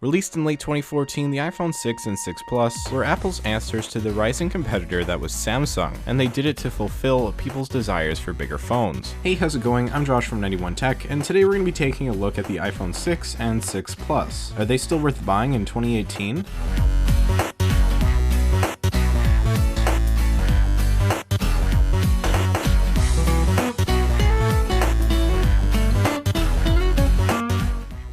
Released in late 2014, the iPhone 6 and 6 Plus were Apple's answers to the rising competitor that was Samsung, and they did it to fulfill people's desires for bigger phones. Hey, how's it going? I'm Josh from 91 Tech, and today we're going to be taking a look at the iPhone 6 and 6 Plus. Are they still worth buying in 2018?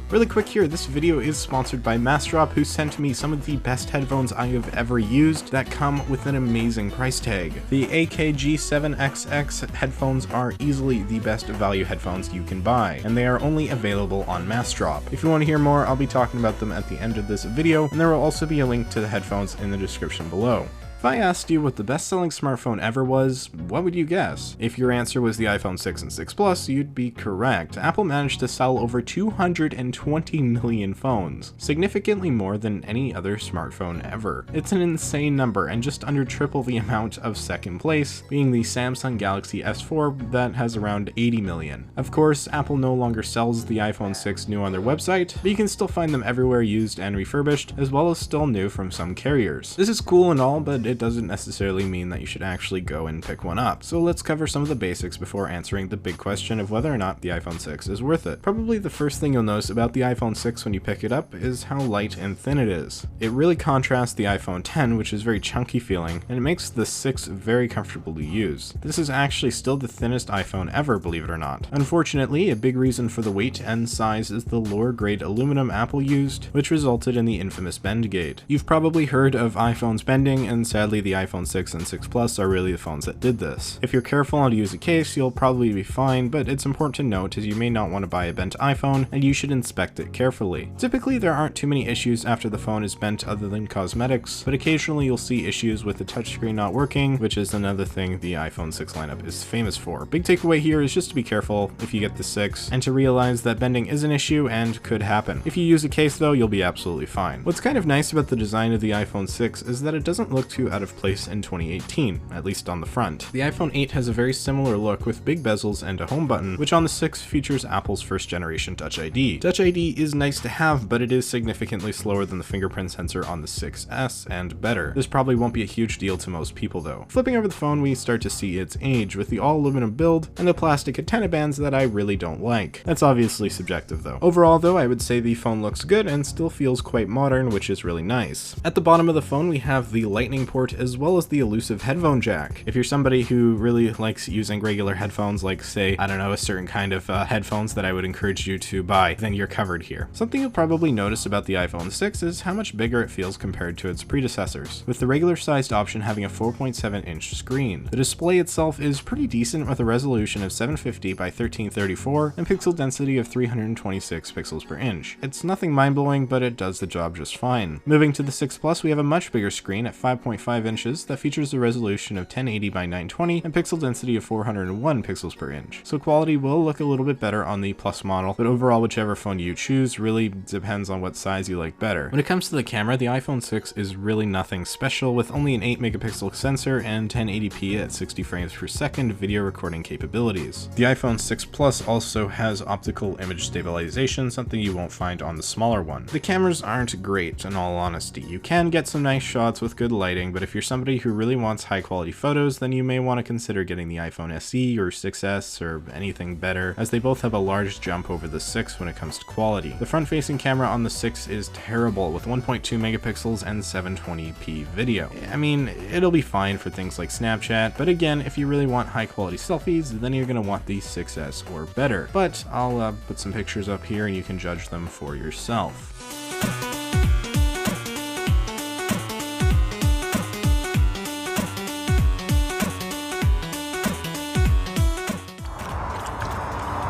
Really quick here, this video is sponsored by Massdrop, who sent me some of the best headphones I have ever used that come with an amazing price tag. The AKG7XX headphones are easily the best value headphones you can buy, and they are only available on Massdrop. If you want to hear more, I'll be talking about them at the end of this video, and there will also be a link to the headphones in the description below. If I asked you what the best-selling smartphone ever was, what would you guess? If your answer was the iPhone 6 and 6 Plus, you'd be correct. Apple managed to sell over 220 million phones, significantly more than any other smartphone ever. It's an insane number, and just under triple the amount of second place, being the Samsung Galaxy S4 that has around 80 million. Of course, Apple no longer sells the iPhone 6 new on their website, but you can still find them everywhere used and refurbished, as well as still new from some carriers. This is cool and all, but it doesn't necessarily mean that you should actually go and pick one up. So let's cover some of the basics before answering the big question of whether or not the iPhone 6 is worth it. Probably the first thing you'll notice about the iPhone 6 when you pick it up is how light and thin it is. It really contrasts the iPhone 10, which is very chunky feeling, and it makes the 6 very comfortable to use. This is actually still the thinnest iPhone ever, believe it or not. Unfortunately, a big reason for the weight and size is the lower grade aluminum Apple used, which resulted in the infamous bend gate. You've probably heard of iPhones bending, and sadly the iPhone 6 and 6 Plus are really the phones that did this. If you're careful how to use a case, you'll probably be fine, but it's important to note as you may not want to buy a bent iPhone, and you should inspect it carefully. Typically, there aren't too many issues after the phone is bent other than cosmetics, but occasionally you'll see issues with the touchscreen not working, which is another thing the iPhone 6 lineup is famous for. Big takeaway here is just to be careful if you get the 6, and to realize that bending is an issue and could happen. If you use a case though, you'll be absolutely fine. What's kind of nice about the design of the iPhone 6 is that it doesn't look too out of place in 2018, at least on the front. The iPhone 8 has a very similar look with big bezels and a home button, which on the 6 features Apple's first generation Touch ID. Touch ID is nice to have, but it is significantly slower than the fingerprint sensor on the 6S and better. This probably won't be a huge deal to most people though. Flipping over the phone, we start to see its age with the all aluminum build and the plastic antenna bands that I really don't like. That's obviously subjective though. Overall though, I would say the phone looks good and still feels quite modern, which is really nice. At the bottom of the phone, we have the lightning port as well as the elusive headphone jack. If you're somebody who really likes using regular headphones, like say, I don't know, a certain kind of headphones that I would encourage you to buy, then you're covered here. Something you'll probably notice about the iPhone 6 is how much bigger it feels compared to its predecessors, with the regular sized option having a 4.7-inch screen. The display itself is pretty decent with a resolution of 750 by 1334 and pixel density of 326 pixels per inch. It's nothing mind-blowing, but it does the job just fine. Moving to the 6 Plus, we have a much bigger screen at 5.5 inches that features a resolution of 1080 by 920 and pixel density of 401 pixels per inch. So quality will look a little bit better on the Plus model, but overall whichever phone you choose really depends on what size you like better. When it comes to the camera, the iPhone 6 is really nothing special, with only an 8 megapixel sensor and 1080p at 60 frames per second video recording capabilities. The iPhone 6 Plus also has optical image stabilization, something you won't find on the smaller one. The cameras aren't great, in all honesty. You can get some nice shots with good lighting, but if you're somebody who really wants high quality photos, then you may want to consider getting the iPhone SE or 6S or anything better, as they both have a large jump over the 6 when it comes to quality. The front facing camera on the 6 is terrible, with 1.2 megapixels and 720p video. I mean, it'll be fine for things like Snapchat, but again, if you really want high quality selfies, then you're gonna want the 6S or better. But I'll put some pictures up here and you can judge them for yourself.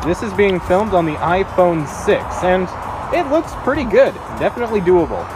This is being filmed on the iPhone 6, and it looks pretty good. Definitely doable.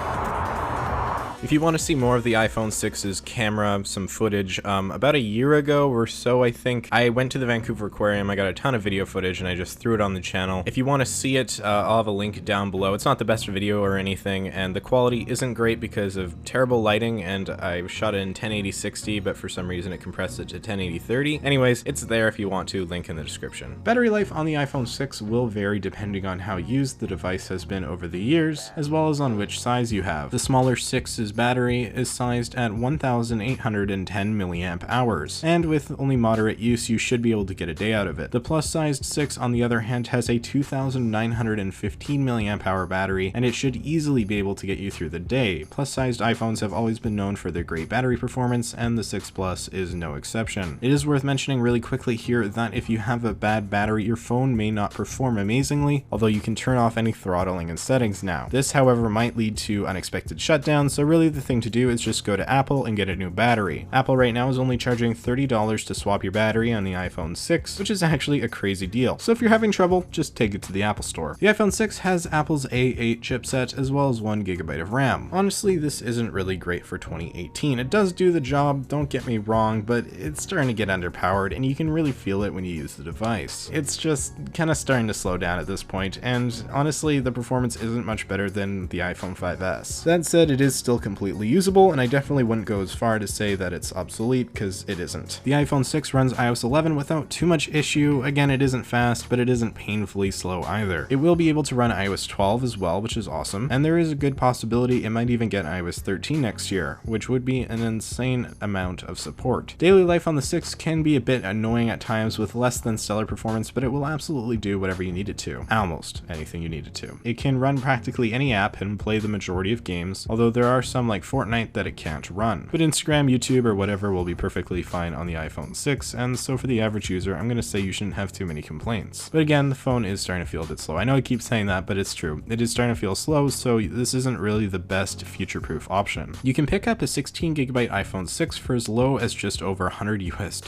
If you want to see more of the iPhone 6's camera, some footage, about a year ago or so, I think, I went to the Vancouver Aquarium, I got a ton of video footage, and I just threw it on the channel. If you want to see it, I'll have a link down below. It's not the best video or anything, and the quality isn't great because of terrible lighting, and I shot it in 1080-60, but for some reason it compressed it to 1080-30. Anyways, it's there if you want to, link in the description. Battery life on the iPhone 6 will vary depending on how used the device has been over the years, as well as on which size you have. The smaller 6's battery is sized at 1,810 milliamp hours, and with only moderate use, you should be able to get a day out of it. The plus-sized 6, on the other hand, has a 2,915 milliamp hour battery, and it should easily be able to get you through the day. Plus-sized iPhones have always been known for their great battery performance, and the 6 Plus is no exception. It is worth mentioning really quickly here that if you have a bad battery, your phone may not perform amazingly, although you can turn off any throttling and settings now. This, however, might lead to unexpected shutdowns, so really the thing to do is just go to Apple and get a new battery. Apple right now is only charging $30 to swap your battery on the iPhone 6, which is actually a crazy deal. So if you're having trouble, just take it to the Apple Store. The iPhone 6 has Apple's A8 chipset as well as 1 GB of RAM. Honestly, this isn't really great for 2018. It does do the job, don't get me wrong, but it's starting to get underpowered and you can really feel it when you use the device. It's just kind of starting to slow down at this point, and honestly, the performance isn't much better than the iPhone 5S. That said, it is still completely usable, and I definitely wouldn't go as far to say that it's obsolete, because it isn't. The iPhone 6 runs iOS 11 without too much issue. Again, it isn't fast, but it isn't painfully slow either. It will be able to run iOS 12 as well, which is awesome, and there is a good possibility it might even get iOS 13 next year, which would be an insane amount of support. Daily life on the 6 can be a bit annoying at times with less than stellar performance, but it will absolutely do whatever you need it to. Almost anything you need it to. It can run practically any app and play the majority of games, although there are some like Fortnite that it can't run. But Instagram, YouTube, or whatever will be perfectly fine on the iPhone 6, and so for the average user, I'm gonna say you shouldn't have too many complaints. But again, the phone is starting to feel a bit slow. I know I keep saying that, but it's true. It is starting to feel slow, so this isn't really the best future-proof option. You can pick up a 16 GB iPhone 6 for as low as just over $100 US.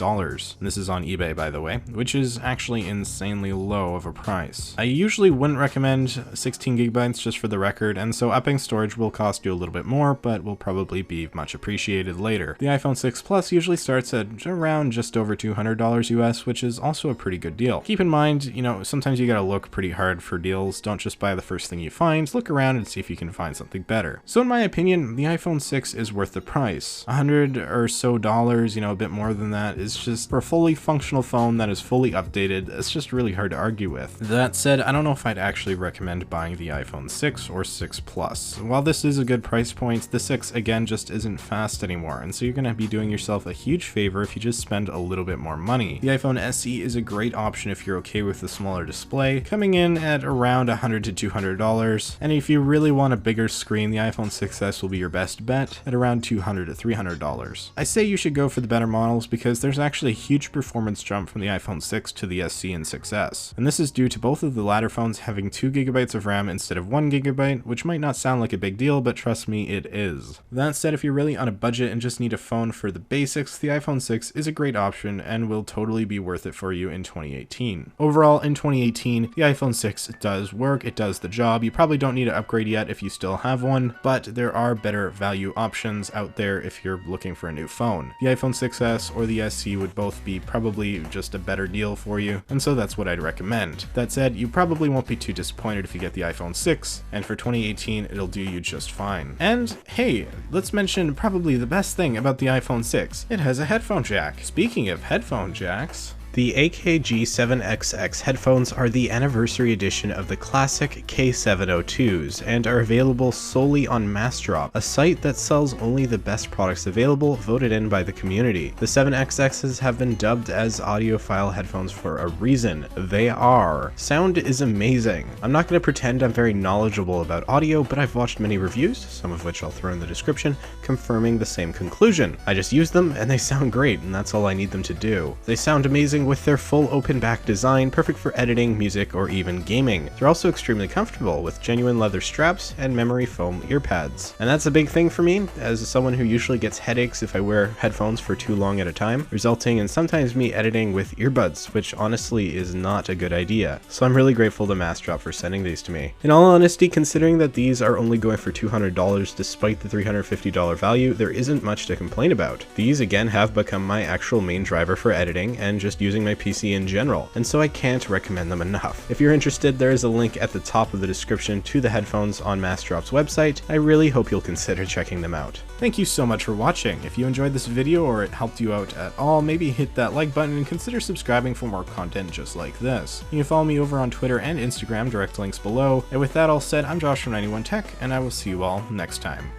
And this is on eBay, by the way, which is actually insanely low of a price. I usually wouldn't recommend 16 GB just for the record, and so upping storage will cost you a little bit more, but will probably be much appreciated later. The iPhone 6 Plus usually starts at around just over $200 US, which is also a pretty good deal. Keep in mind, you know, sometimes you gotta look pretty hard for deals. Don't just buy the first thing you find, look around and see if you can find something better. So in my opinion, the iPhone 6 is worth the price. $100 or so, you know, a bit more than that, is just for a fully functional phone that is fully updated. It's just really hard to argue with. That said, I don't know if I'd actually recommend buying the iPhone 6 or 6 Plus. While this is a good price point, the 6 again just isn't fast anymore, and so you're gonna be doing yourself a huge favor if you just spend a little bit more money. The iPhone SE is a great option if you're okay with the smaller display, coming in at around $100 to $200, and if you really want a bigger screen, the iPhone 6s will be your best bet at around $200 to $300. I say you should go for the better models because there's actually a huge performance jump from the iPhone 6 to the SE and 6s, and this is due to both of the latter phones having 2 GB of RAM instead of 1 GB, which might not sound like a big deal, but trust me, it is. That said, if you're really on a budget and just need a phone for the basics, the iPhone 6 is a great option and will totally be worth it for you in 2018. Overall, in 2018, the iPhone 6 does work, it does the job. You probably don't need to upgrade yet if you still have one, but there are better value options out there if you're looking for a new phone. The iPhone 6s or the SE would both be probably just a better deal for you, and so that's what I'd recommend. That said, you probably won't be too disappointed if you get the iPhone 6, and for 2018, it'll do you just fine. And hey, let's mention probably the best thing about the iPhone 6. It has a headphone jack. Speaking of headphone jacks, the AKG7XX headphones are the anniversary edition of the classic K702s and are available solely on Massdrop, a site that sells only the best products available voted in by the community. The 7XXs have been dubbed as audiophile headphones for a reason. They are. Sound is amazing. I'm not going to pretend I'm very knowledgeable about audio, but I've watched many reviews, some of which I'll throw in the description, confirming the same conclusion. I just use them and they sound great, and that's all I need them to do. They sound amazing along with their full open back design, perfect for editing, music, or even gaming. They're also extremely comfortable with genuine leather straps and memory foam ear pads. And that's a big thing for me, as someone who usually gets headaches if I wear headphones for too long at a time, resulting in sometimes me editing with earbuds, which honestly is not a good idea. So I'm really grateful to Massdrop for sending these to me. In all honesty, considering that these are only going for $200 despite the $350 value, there isn't much to complain about. These again have become my actual main driver for editing and just using my PC in general, and so I can't recommend them enough. If you're interested, there is a link at the top of the description to the headphones on Massdrop's website. I really hope you'll consider checking them out. Thank you so much for watching. If you enjoyed this video or it helped you out at all, maybe hit that like button and consider subscribing for more content just like this. You can follow me over on Twitter and Instagram, direct links below. And with that all said, I'm Josh from 91 Tech, and I will see you all next time.